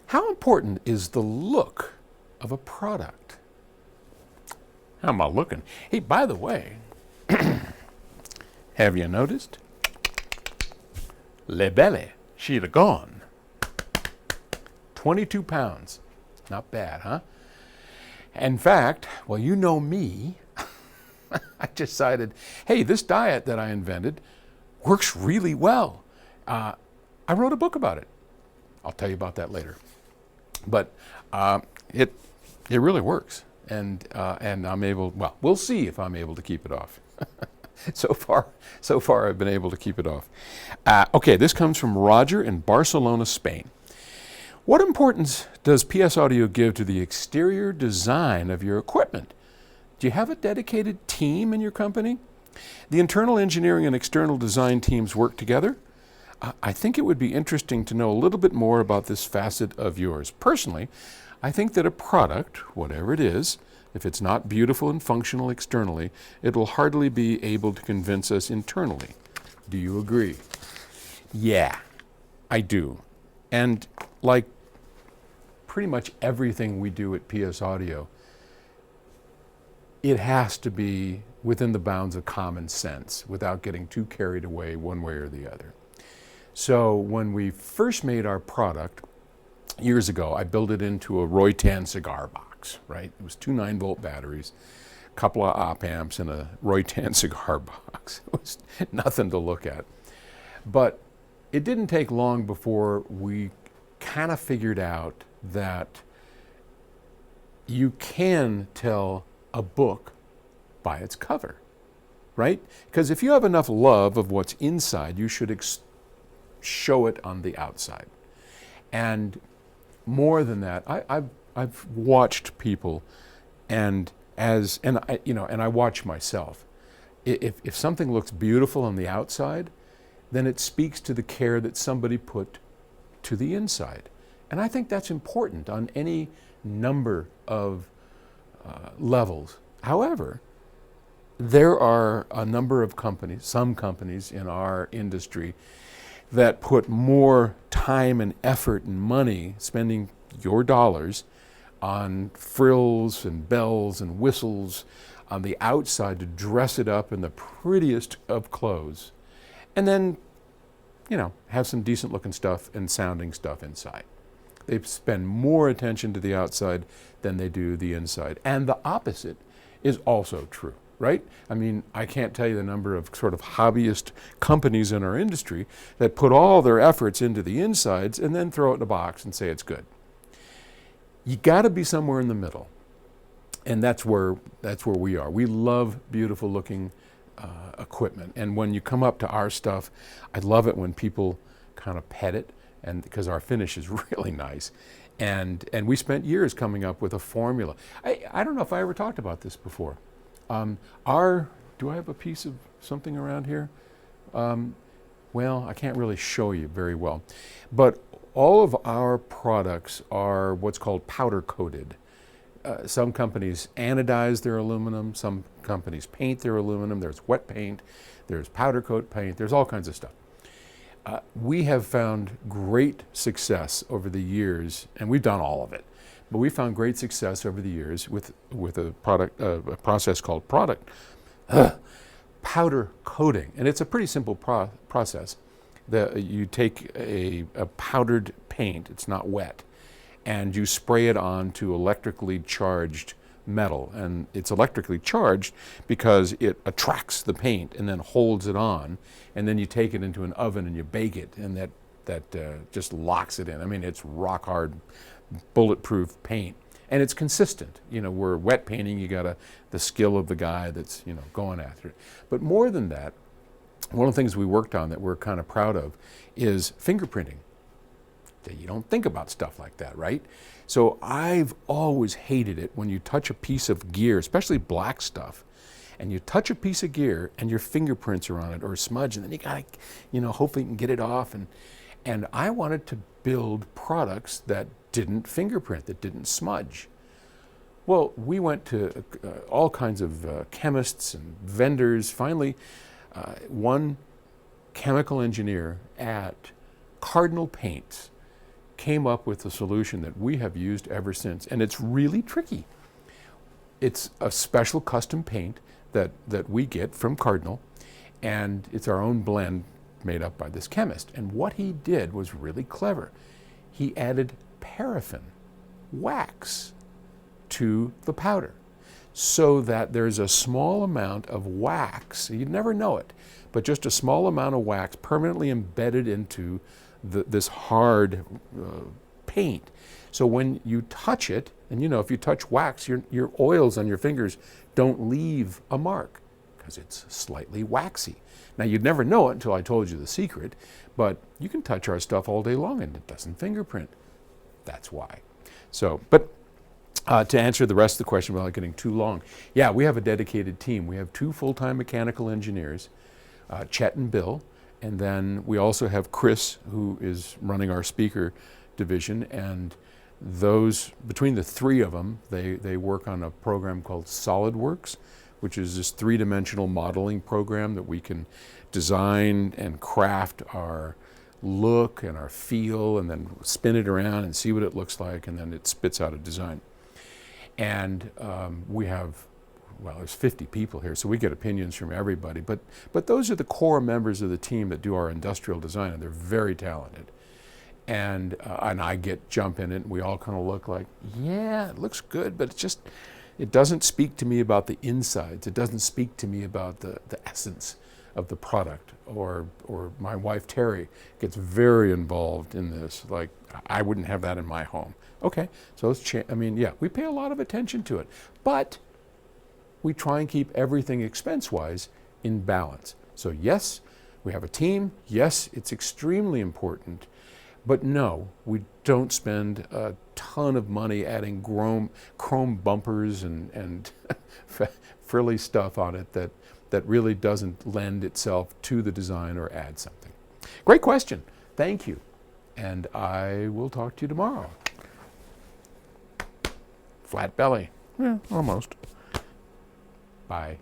How important is the look of a product? How am I looking? Hey, by the way, have you noticed? Le Belle, she'd have gone. 22 pounds. Not bad, huh? In fact, well, you know me, I decided, hey, this diet that I invented works really well. I wrote a book about it. I'll tell you about that later. But it really works, and I'm able. Well, we'll see if I'm able to keep it off. So far, I've been able to keep it off. Okay, this comes from Roger in Barcelona, Spain. What importance does PS Audio give to the exterior design of your equipment? Do you have a dedicated team in your company? The internal engineering and external design teams work together? I think it would be interesting to know a little bit more about this facet of yours. Personally, I think that a product, whatever it is, if it's not beautiful and functional externally, it will hardly be able to convince us internally. Do you agree? Yeah, I do. And like pretty much everything we do at PS Audio, it has to be within the bounds of common sense without getting too carried away one way or the other. So when we first made our product years ago, I built it into a Roytan cigar box, right? It was two 9-volt batteries, a couple of op amps, and a Roytan cigar box. It was nothing to look at. But it didn't take long before we kind of figured out that you can tell a book by its cover, right? Because if you have enough love of what's inside, you should show it on the outside. And more than that, I've watched people, and I watch myself. If something looks beautiful on the outside, then it speaks to the care that somebody put to the inside. And I think that's important on any number of levels. However, there are a number of companies, some companies in our industry, that put more time and effort and money, spending your dollars, on frills and bells and whistles on the outside to dress it up in the prettiest of clothes, and then, have some decent looking stuff and sounding stuff inside. They spend more attention to the outside than they do the inside. And the opposite is also true, right? I mean, I can't tell you the number of sort of hobbyist companies in our industry that put all their efforts into the insides and then throw it in a box and say it's good. You got to be somewhere in the middle. And that's where we are. We love beautiful looking equipment. And when you come up to our stuff, I love it when people kind of pet it, and because our finish is really nice. And we spent years coming up with a formula. I don't know if I ever talked about this before. Do I have a piece of something around here? Well, I can't really show you very well. But all of our products are what's called powder coated. Some companies anodize their aluminum, some companies paint their aluminum. There's wet paint, there's powder coat paint, there's all kinds of stuff. We have found great success over the years, and we've done all of it, but we found great success over the years with a process called powder coating. And it's a pretty simple process. You take a powdered paint, it's not wet, and you spray it onto electrically charged metal. And it's electrically charged because it attracts the paint and then holds it on. And then you take it into an oven and you bake it, and that just locks it in. I mean, it's rock hard, bulletproof paint. And it's consistent. We're wet painting, you got the skill of the guy that's, going after it. But more than that, one of the things we worked on that we're kind of proud of is fingerprinting. You don't think about stuff like that, right? So I've always hated it when you touch a piece of gear, especially black stuff, and you touch a piece of gear and your fingerprints are on it or a smudge, and then you gotta, hopefully you can get it off. And I wanted to build products that didn't fingerprint, that didn't smudge. Well, we went to all kinds of chemists and vendors. Finally, one chemical engineer at Cardinal Paints came up with a solution that we have used ever since. And it's really tricky. It's a special custom paint that we get from Cardinal, and it's our own blend made up by this chemist. And what he did was really clever. He added paraffin wax to the powder so that there's a small amount of wax, you'd never know it, but just a small amount of wax permanently embedded into this hard paint. So when you touch it, and you know, if you touch wax, your oils on your fingers don't leave a mark because it's slightly waxy. Now, you'd never know it until I told you the secret, but you can touch our stuff all day long and it doesn't fingerprint. That's why. So, but to answer the rest of the question without getting too long, yeah, we have a dedicated team. We have 2 full-time mechanical engineers, Chet and Bill, and then we also have Chris, who is running our speaker division, and those, between the 3 of them, they work on a program called SolidWorks, which is this 3-dimensional modeling program that we can design and craft our look and our feel and then spin it around and see what it looks like, and then it spits out a design. And we have, well, there's 50 people here, so we get opinions from everybody, but those are the core members of the team that do our industrial design, and they're very talented. And I jump in it, and we all kind of look like, yeah, it looks good, but it doesn't speak to me about the insides. It doesn't speak to me about the essence of the product. Or my wife, Terry, gets very involved in this. Like, I wouldn't have that in my home. Okay, so I mean, yeah, we pay a lot of attention to it. But we try and keep everything expense-wise in balance. So yes, we have a team. Yes, it's extremely important. But no, we don't spend a ton of money adding chrome bumpers and frilly stuff on it that really doesn't lend itself to the design or add something. Great question. Thank you. And I will talk to you tomorrow. Flat belly. Yeah, almost. Bye.